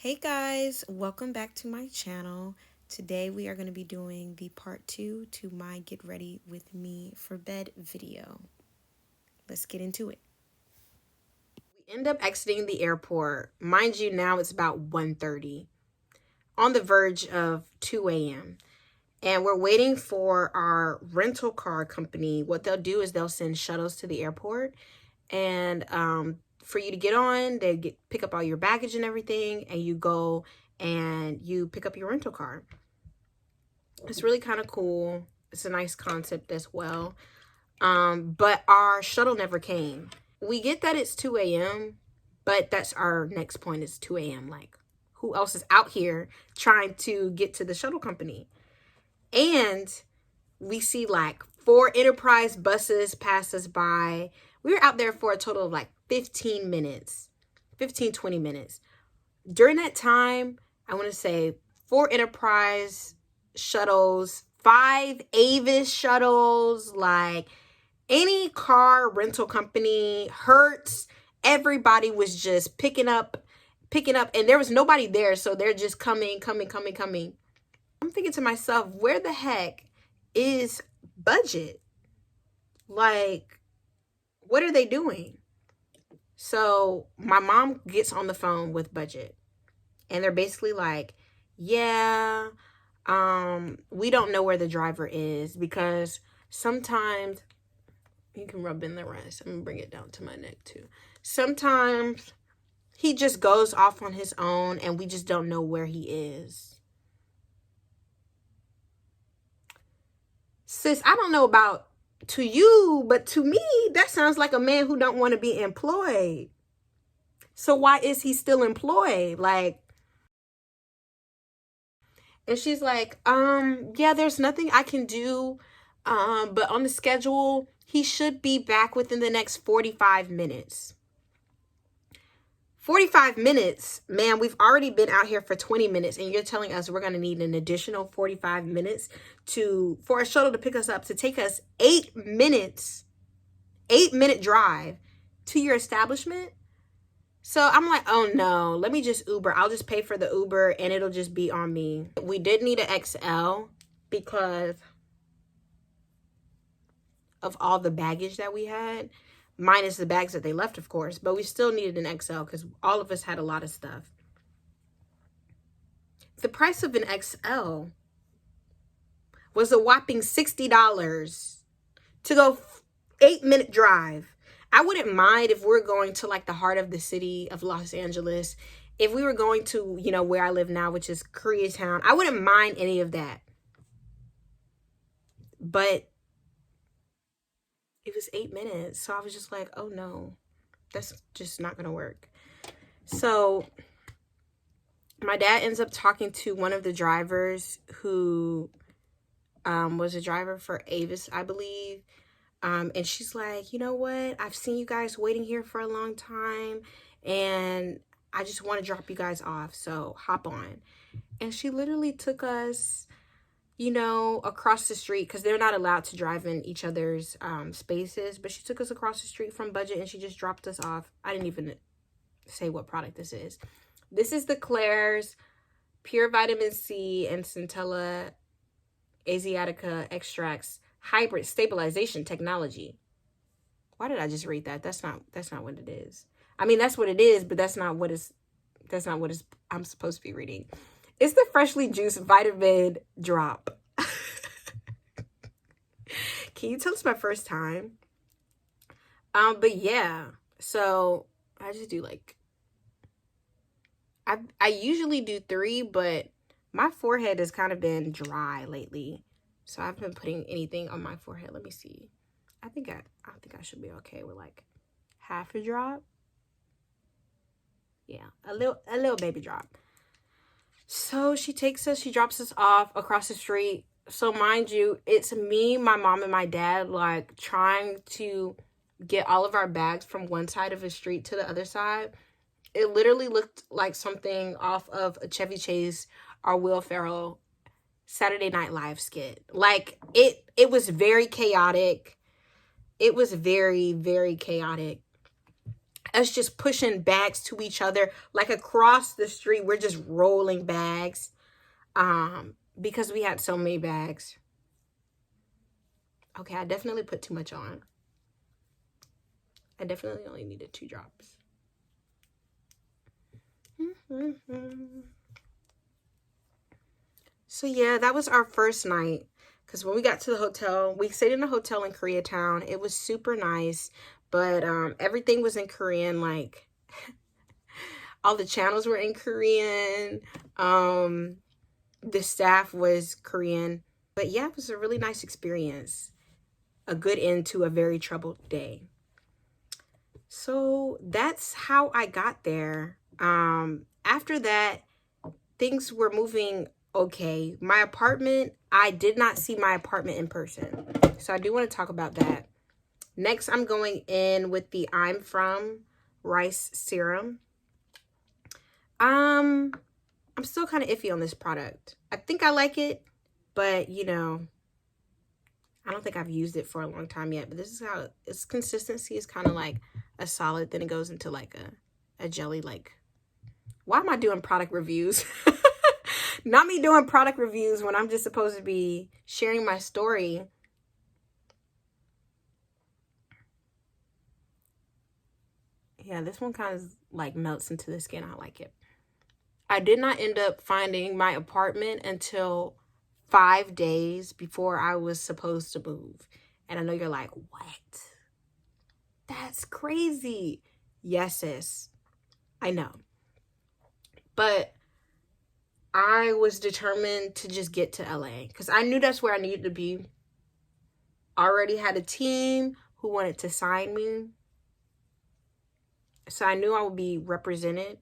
Hey guys, welcome back to my channel. Today we are going to be doing the part 2 to my get ready with me for bed video. Let's get into it. We end up exiting the airport. Mind you, now it's about 1:30, on the verge of 2 a.m. And we're waiting for our rental car company. What they'll do is they'll send shuttles to the airport, and for you to get on, they pick up all your baggage and everything, and you go and you pick up your rental car. It's really kind of cool. It's a nice concept as well. But our shuttle never came. We get that it's 2 a.m., but that's our next point, is 2 a.m. Like, who else is out here trying to get to the shuttle company? And we see like 4 Enterprise buses pass us by. We were out there for a total of like 15 minutes, 20 minutes. During that time, I want to say 4 Enterprise shuttles, 5 Avis shuttles, like any car rental company, Hertz, everybody was just picking up, and there was nobody there, so they're just coming. I'm thinking to myself, where the heck is budget? Like, what are they doing? So my mom gets on the phone with budget, and they're basically like, yeah, we don't know where the driver is, because sometimes you can rub in the rest. I'm gonna bring it down to my neck too. Sometimes he just goes off on his own and we just don't know where he is. Sis, I don't know about to you, but to me, that sounds like a man who don't want to be employed. So why is he still employed? Like, and she's like, yeah, there's nothing I can do. But on the schedule, he should be back within the next 45 minutes. 45 minutes, man, we've already been out here for 20 minutes, and you're telling us we're going to need an additional 45 minutes for a shuttle to pick us up, to take us 8 minutes, 8-minute drive to your establishment? So I'm like, oh no, let me just Uber. I'll just pay for the Uber and it'll just be on me. We did need an XL because of all the baggage that we had, minus the bags that they left, of course, but we still needed an XL because all of us had a lot of stuff. The price of an XL was a whopping $60 to go 8-minute drive. I wouldn't mind if we're going to like the heart of the city of Los Angeles. If we were going to, you know, where I live now, which is Koreatown, I wouldn't mind any of that. But it was 8 minutes. So I was just like, oh no, that's just not going to work. So my dad ends up talking to one of the drivers who was a driver for Avis, I believe. And she's like, you know what? I've seen you guys waiting here for a long time, and I just want to drop you guys off. So hop on. And she literally took us, you know, across the street, because they're not allowed to drive in each other's spaces. But she took us across the street from Budget, and she just dropped us off. I didn't even say what product this is. This is the Claire's Pure Vitamin C and Centella Asiatica Extracts Hybrid Stabilization Technology. Why did I just read that? That's not what it is. I mean, that's what it is, but that's not what I'm supposed to be reading. It's the freshly juiced vitamin drop. Can you tell it's my first time? But yeah, so I just do like, I usually do 3, but my forehead has kind of been dry lately. So I haven't been putting anything on my forehead. Let me see. I think I should be okay with like half a drop. Yeah, a little baby drop. So she drops us off across the street. So mind you, it's me, my mom, and my dad, like trying to get all of our bags from one side of the street to the other side. It literally looked like something off of a Chevy Chase or Will Ferrell Saturday Night Live skit. Like, it was very chaotic. It was very, very chaotic. us just pushing bags to each other, like across the street. We're just rolling bags because we had so many bags. Okay, I definitely put too much on. I definitely only needed 2 drops. So yeah, that was our first night. Because when we got to the hotel, we stayed in a hotel in Koreatown. It was super nice, but everything was in Korean. Like all the channels were in Korean. The staff was Korean. But yeah, it was a really nice experience. A good end to a very troubled day. So that's how I got there. After that, things were moving okay. My apartment, I did not see my apartment in person. So I do want to talk about that. Next, I'm going in with the I'm From Rice Serum. I'm still kind of iffy on this product. I think I like it, but you know, I don't think I've used it for a long time yet. But this is how its consistency is kind of like a solid, then it goes into like a jelly. Like, why am I doing product reviews? Not me doing product reviews when I'm just supposed to be sharing my story. Yeah, this one kind of like melts into the skin. I like it. I did not end up finding my apartment until 5 days before I was supposed to move. And I know you're like, what? That's crazy. Yes, sis. I know. But I was determined to just get to LA because I knew that's where I needed to be. I already had a team who wanted to sign me. So I knew I would be represented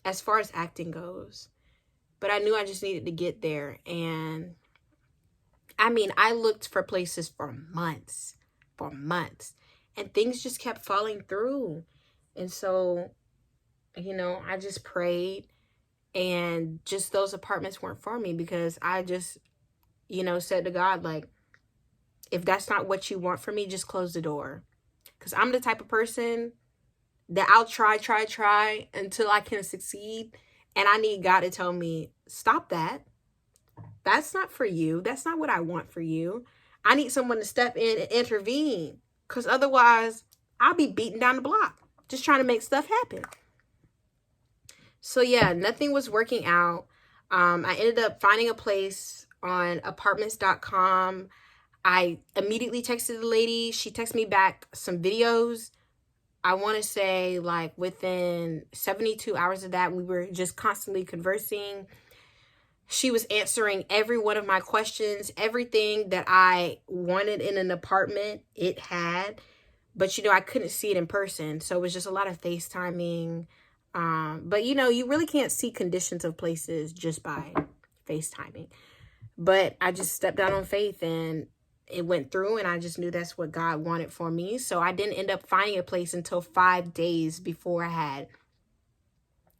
as far as acting goes. But I knew I just needed to get there. And I mean, I looked for places for months. And things just kept falling through. And so, you know, I just prayed. And just those apartments weren't for me because I just, you know, said to God, like, if that's not what you want for me, just close the door. Because I'm the type of person that I'll try until I can succeed. And I need God to tell me, stop that. That's not for you. That's not what I want for you. I need someone to step in and intervene. Because otherwise, I'll be beating down the block. Just trying to make stuff happen. So yeah, nothing was working out. I ended up finding a place on apartments.com. I immediately texted the lady. She texted me back some videos. I want to say like within 72 hours of that, we were just constantly conversing. She was answering every one of my questions. Everything that I wanted in an apartment, it had. But, you know, I couldn't see it in person. So it was just a lot of FaceTiming. But, you know, you really can't see conditions of places just by FaceTiming. But I just stepped out on faith and it went through, and I just knew that's what God wanted for me. So I didn't end up finding a place until 5 days before I had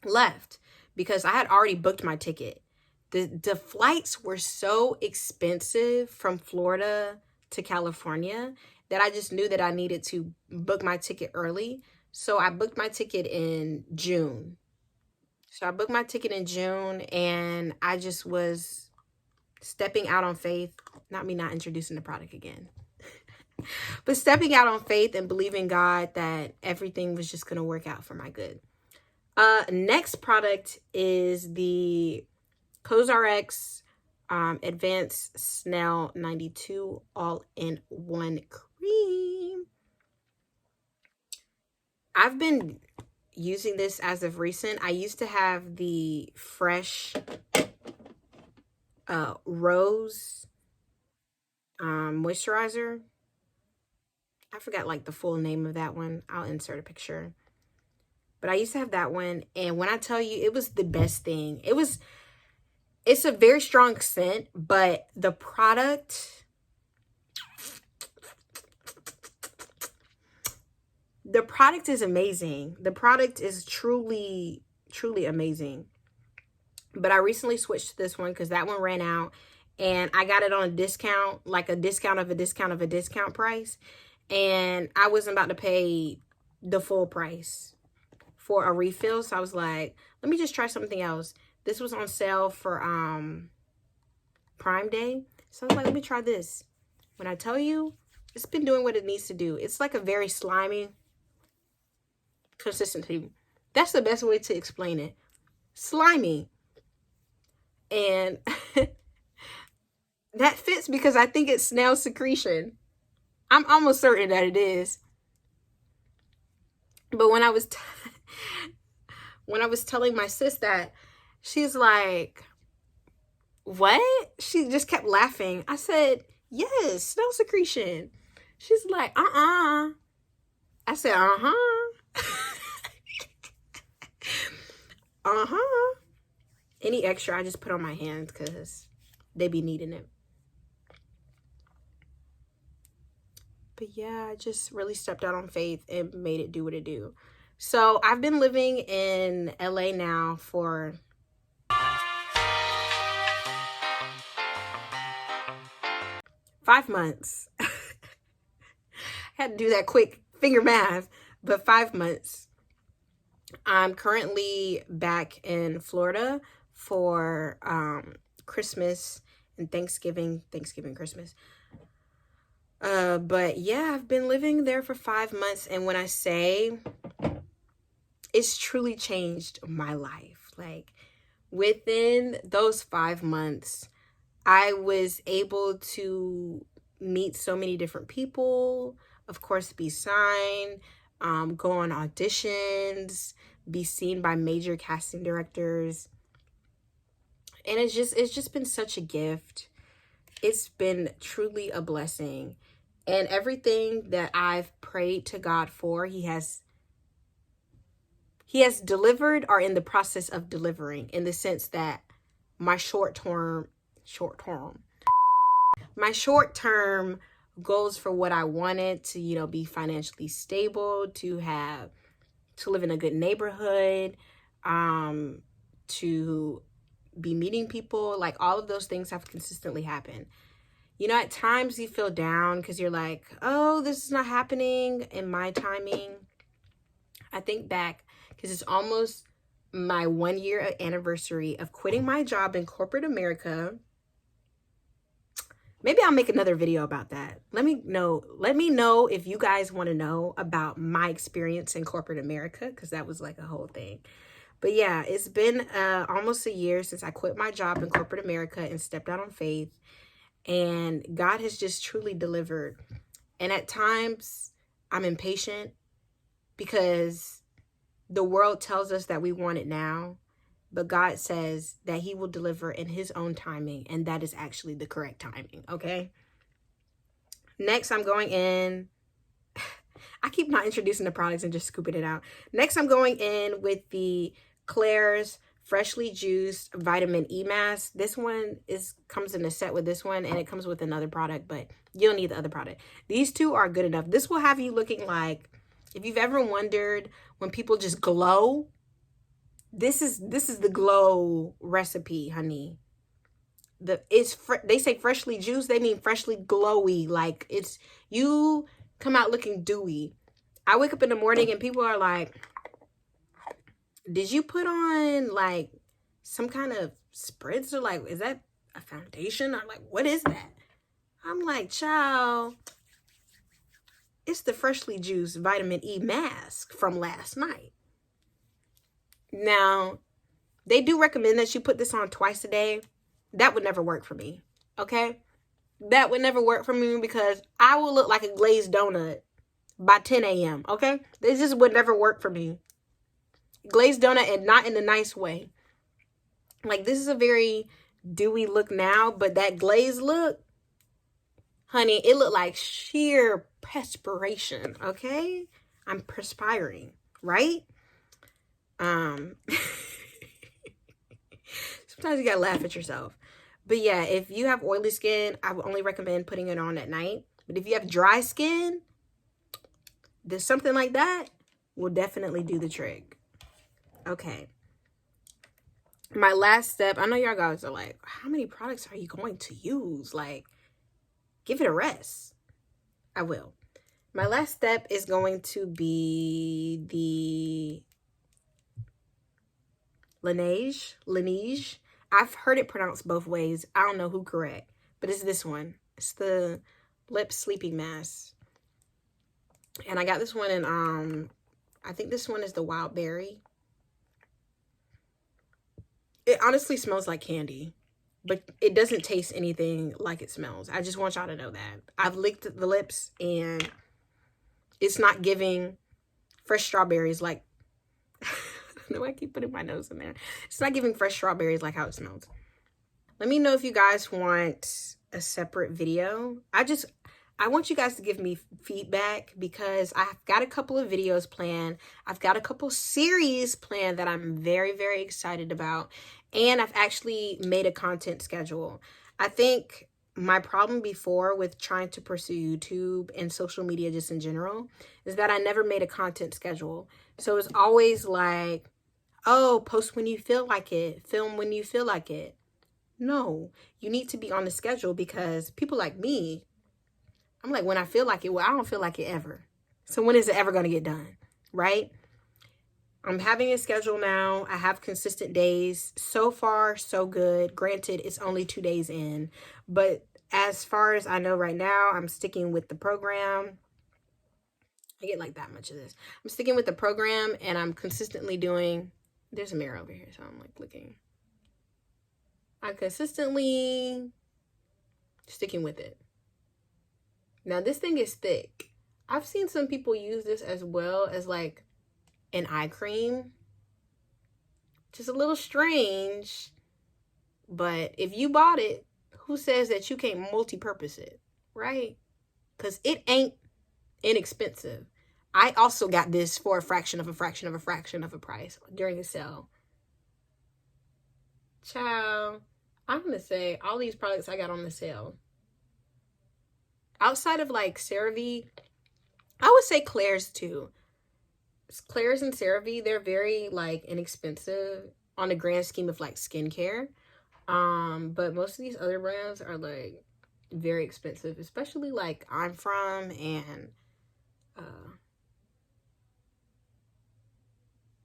left because I had already booked my ticket. The flights were so expensive from Florida to California that I just knew that I needed to book my ticket early. So I booked my ticket in June. And I just was stepping out on faith. Not me not introducing the product again. But stepping out on faith and believing God that everything was just going to work out for my good. Next product is the COSRX Advanced Snell 92 All-in-One Cream. I've been using this as of recent. I used to have the Fresh Rose moisturizer. I forgot like the full name of that one. I'll insert a picture. But I used to have that one. And when I tell you, it was the best thing. It's a very strong scent, but the product is amazing. The product is truly amazing. But I recently switched to this one because that one ran out. And I got it on a discount, like a discount of a discount of a discount price. And I wasn't about to pay the full price for a refill. So I was like, let me just try something else. This was on sale for Prime Day. So I was like, let me try this. When I tell you, it's been doing what it needs to do. It's like a very slimy consistency. That's the best way to explain it. Slimy. And that fits because I think it's snail secretion. I'm almost certain that it is. But when I was telling my sis that, she's like, what? She just kept laughing. I said, yes, snail secretion. She's like, I said, Any extra, I just put on my hands because they be needing it. But yeah, I just really stepped out on faith and made it do what it do. So I've been living in LA now for 5 months. Had to do that quick finger math, but 5 months. I'm currently back in Florida for Christmas and Thanksgiving, Christmas. But yeah, I've been living there for 5 months, and when I say it's truly changed my life, like within those 5 months, I was able to meet so many different people, of course, be signed, go on auditions, be seen by major casting directors. And it's just been such a gift. It's been truly a blessing. And everything that I've prayed to God for, he has delivered or in the process of delivering, in the sense that my short term goals for what I wanted to, be financially stable, to live in a good neighborhood, to be meeting people, like all of those things have consistently happened. At times you feel down because you're like, oh, this is not happening in my timing. I think back because it's almost my 1 year anniversary of quitting my job in corporate America. Maybe I'll make another video about that. Let me know if you guys want to know about my experience in corporate America, because that was like a whole thing. But yeah, it's been almost a year since I quit my job in corporate America and stepped out on faith. And God has just truly delivered. And at times I'm impatient because the world tells us that we want it now, but God says that he will deliver in his own timing, and that is actually the correct timing, okay? Next, I'm going in. I keep not introducing the products and just scooping it out. Next, I'm going in with the Klairs Freshly Juiced Vitamin E Mask. This one comes in a set with this one, and it comes with another product, but you don't need the other product. These two are good enough. This will have you looking like, if you've ever wondered when people just glow, this is the glow recipe, honey. They say freshly juiced, they mean freshly glowy. Like, you come out looking dewy. I wake up in the morning and people are like, did you put on like some kind of spritz, or like, is that a foundation? I'm like, what is that? I'm like, child, it's the freshly juiced vitamin E mask from last night. Now, they do recommend that you put this on twice a day. That would never work for me, okay? That would never work for me because I will look like a glazed donut by 10 a.m., okay? This just would never work for me. Glazed donut, and not in a nice way. Like, this is a very dewy look now, but that glazed look, honey, it looked like sheer perspiration, okay? I'm perspiring, right? Sometimes you gotta laugh at yourself. But yeah, if you have oily skin, I would only recommend putting it on at night. But if you have dry skin, there's something like that will definitely do the trick. Okay. My last step, I know y'all guys are like, how many products are you going to use? Like, give it a rest. I will. My last step is going to be the Laneige. I've heard it pronounced both ways. I don't know who correct, but it's this one. It's the lip sleeping mask. And I got this one in, I think this one is the wild berry. It honestly smells like candy, but it doesn't taste anything like it smells. I just want y'all to know that. I've licked the lips and it's not giving fresh strawberries like, no, I keep putting my nose in there. It's not giving fresh strawberries like how it smells. Let me know if you guys want a separate video. I want you guys to give me feedback because I've got a couple of videos planned. I've got a couple series planned that I'm very, very excited about. And I've actually made a content schedule. I think my problem before with trying to pursue YouTube and social media just in general is that I never made a content schedule. So it's always like, oh, post when you feel like it, film when you feel like it. No, you need to be on the schedule because people like me, I'm like, when I feel like it, well, I don't feel like it ever. So when is it ever going to get done? Right? I'm having a schedule now. I have consistent days. So far, so good. Granted, it's only 2 days in. But as far as I know right now, I'm sticking with the program. I get like that much of this. I'm sticking with the program and I'm consistently doing, there's a mirror over here, so I'm like looking. I'm consistently sticking with it. Now this thing is thick. I've seen some people use this as well as like an eye cream. Just a little strange. But if you bought it, who says that you can't multi-purpose it, right? Because it ain't inexpensive. I also got this for a fraction of a fraction of a fraction of a price during the sale. Ciao. I'm going to say all these products I got on the sale. Outside of like CeraVe, I would say Claire's too. Claire's and CeraVe, they're very like inexpensive on the grand scheme of like skincare. But most of these other brands are like very expensive, especially like I'm From and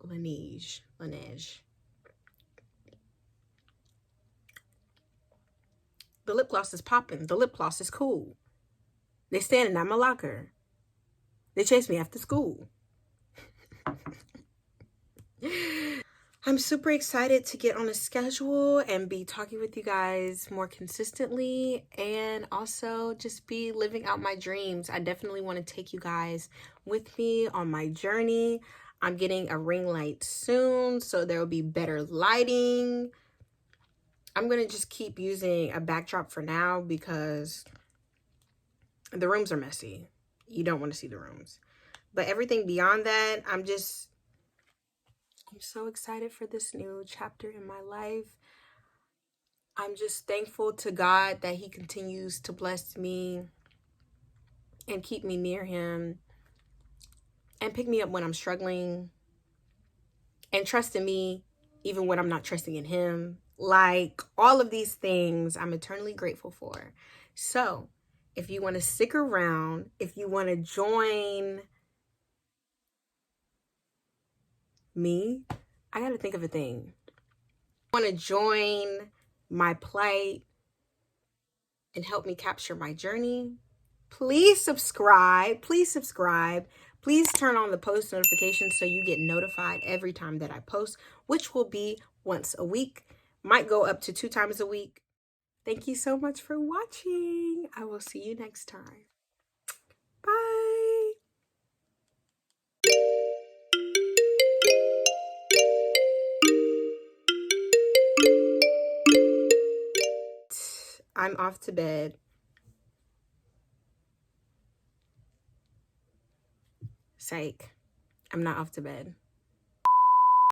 Laneige. The lip gloss is popping. The lip gloss is cool. They standing at my locker. They chase me after school. I'm super excited to get on a schedule and be talking with you guys more consistently and also just be living out my dreams. I definitely want to take you guys with me on my journey. I'm getting a ring light soon, so there will be better lighting. I'm going to just keep using a backdrop for now because the rooms are messy. You don't want to see the rooms. But everything beyond that, I'm so excited for this new chapter in my life. I'm just thankful to God that he continues to bless me and keep me near him and pick me up when I'm struggling and trust in me even when I'm not trusting in him. Like all of these things I'm eternally grateful for. So if you want to stick around, if you want to join me, I got to think of a thing. Want to join my plight and help me capture my journey, please subscribe. Please turn on the post notifications so you get notified every time that I post, which will be once a week. Might go up to 2 times a week. Thank you so much for watching. I will see you next time. Bye. I'm off to bed. Psych. I'm not off to bed.